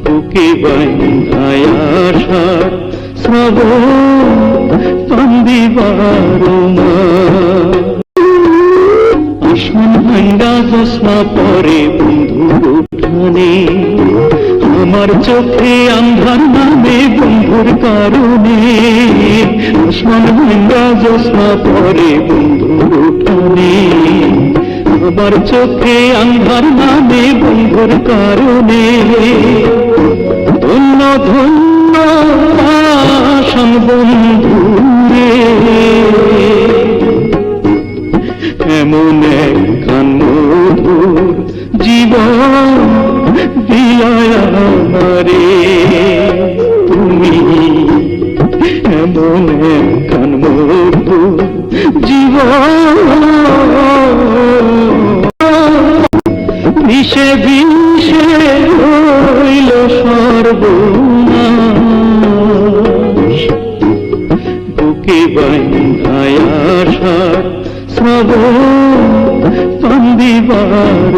বুকে বাঁধায় আশার শ্রাবণ কান্দিবার আসমান ভাঙ্গা জ্যোৎস্না পরে বন্ধুর উঠানে আমার চোখে আন্ধার নামে বন্ধুর কারণে আসমান ভাঙ্গা জ্যোৎস্না পরে বন্ধুর উঠানে আমার চোখে আন্ধার নামে বন্ধুর কারণে ধন্য ধন্য আসাম বন্ধুরে এমন একখান মধুর জীবন দিয়ায় আমারে তুমি এমন একখান মধুর জীবন বিষে বিষে হইল সর্বনাশ বুকে বাঁধায় আশার শ্রাবণ কান্দিবার